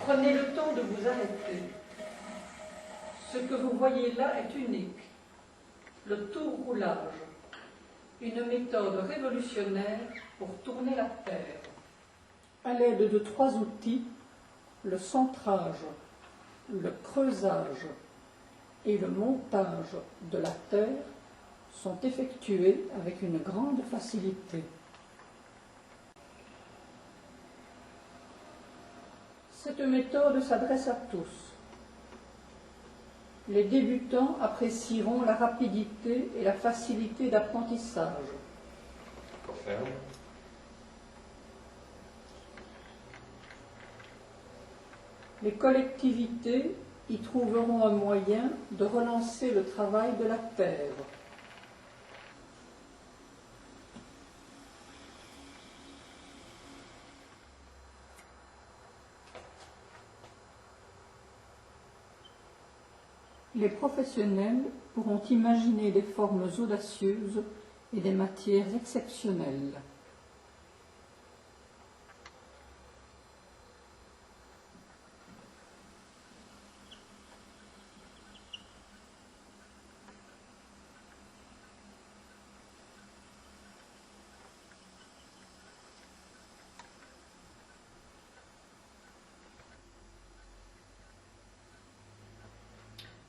Prenez le temps de vous arrêter. Ce que vous voyez là est unique. Le tour-roulage, une méthode révolutionnaire pour tourner la Terre. À l'aide de 3 outils, le centrage, le creusage et le montage de la Terre sont effectués avec une grande facilité. Cette méthode s'adresse à tous. Les débutants apprécieront la rapidité et la facilité d'apprentissage. Les collectivités y trouveront un moyen de relancer le travail de la terre. Les professionnels pourront imaginer des formes audacieuses et des matières exceptionnelles.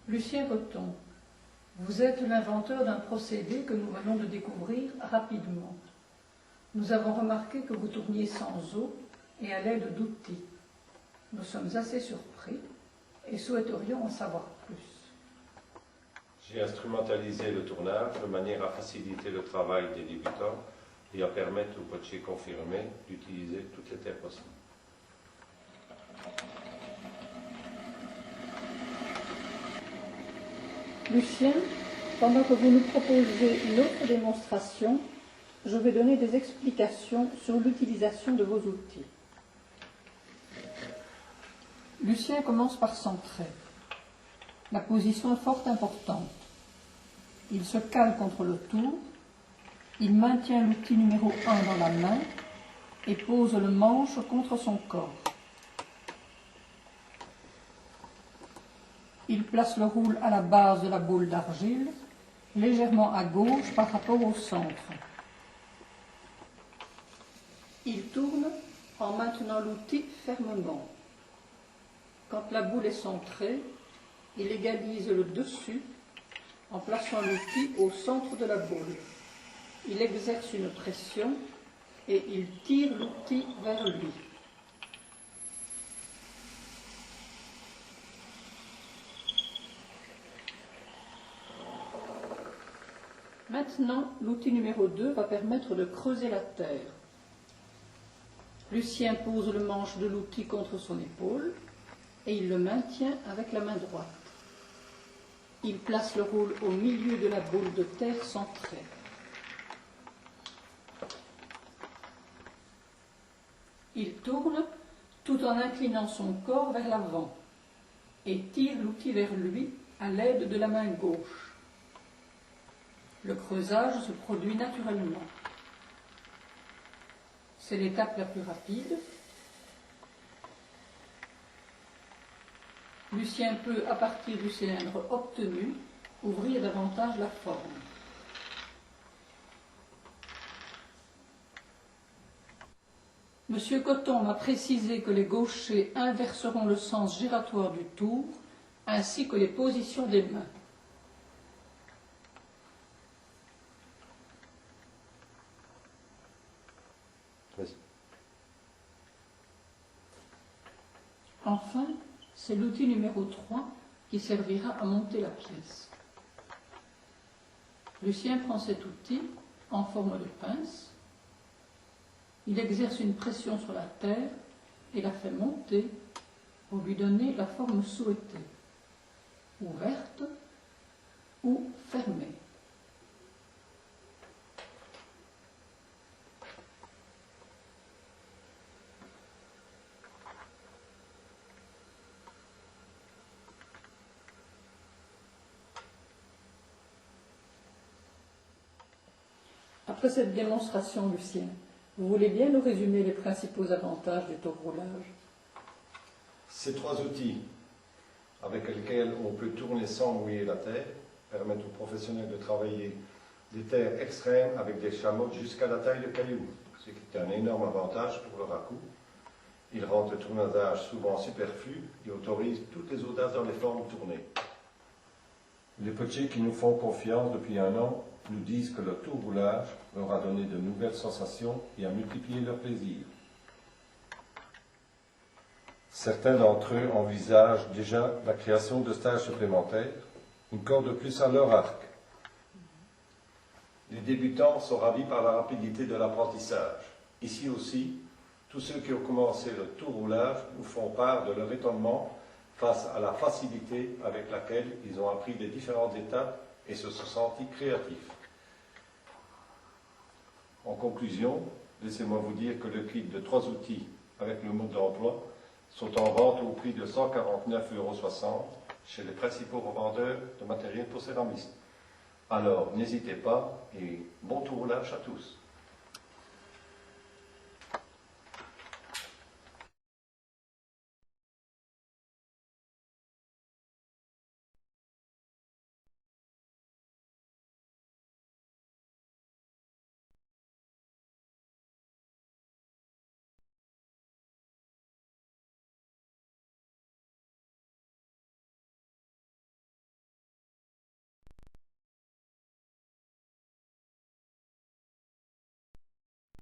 Lucien Cotton, vous êtes l'inventeur d'un procédé que nous venons de découvrir rapidement. Nous avons remarqué que vous tourniez sans eau et à l'aide d'outils. Nous sommes assez surpris et souhaiterions en savoir plus. J'ai instrumentalisé le tournage de manière à faciliter le travail des débutants et à permettre aux coachés confirmés d'utiliser toutes les terres possibles. Lucien, pendant que vous nous proposez une autre démonstration, je vais donner des explications sur l'utilisation de vos outils. Lucien commence par centrer. La position est fort importante. Il se cale contre le tour, il maintient l'outil numéro 1 dans la main et pose le manche contre son corps. Il place le roule à la base de la boule d'argile, légèrement à gauche par rapport au centre. Il tourne en maintenant l'outil fermement. Quand la boule est centrée, il égalise le dessus en plaçant l'outil au centre de la boule. Il exerce une pression et il tire l'outil vers lui. Maintenant, l'outil numéro 2 va permettre de creuser la terre. Lucien pose le manche de l'outil contre son épaule et il le maintient avec la main droite. Il place le roule au milieu de la boule de terre centrée. Il tourne tout en inclinant son corps vers l'avant et tire l'outil vers lui à l'aide de la main gauche. Le creusage se produit naturellement. C'est l'étape la plus rapide. Lucien peut, à partir du cylindre obtenu, ouvrir davantage la forme. Monsieur Cotton m'a précisé que les gauchers inverseront le sens giratoire du tour, ainsi que les positions des mains. Enfin, c'est l'outil numéro 3 qui servira à monter la pièce. Lucien prend cet outil en forme de pince. Il exerce une pression sur la terre et la fait monter pour lui donner la forme souhaitée, ouverte ou fermée. Après cette démonstration, Lucien, vous voulez bien nous résumer les principaux avantages du tour-roulage? Ces 3 outils avec lesquels on peut tourner sans mouiller la terre permettent aux professionnels de travailler des terres extrêmes avec des chamottes jusqu'à la taille de cailloux, ce qui est un énorme avantage pour le racoup. Ils rendent le tournage souvent superflu et autorisent toutes les audaces dans les formes tournées. Les potiers qui nous font confiance depuis 1 an nous disent que le tour-roulage leur a donné de nouvelles sensations et a multiplié leur plaisir. Certains d'entre eux envisagent déjà la création de stages supplémentaires, une corde de plus à leur arc. Les débutants sont ravis par la rapidité de l'apprentissage. Ici aussi, tous ceux qui ont commencé le tour-roulage nous font part de leur étonnement face à la facilité avec laquelle ils ont appris les différentes étapes et se sont sentis créatifs. En conclusion, laissez-moi vous dire que le kit de 3 outils avec le mode d'emploi sont en vente au prix de 149,60 € chez les principaux revendeurs de matériel pour céramistes. Alors, n'hésitez pas et bon tournage à tous.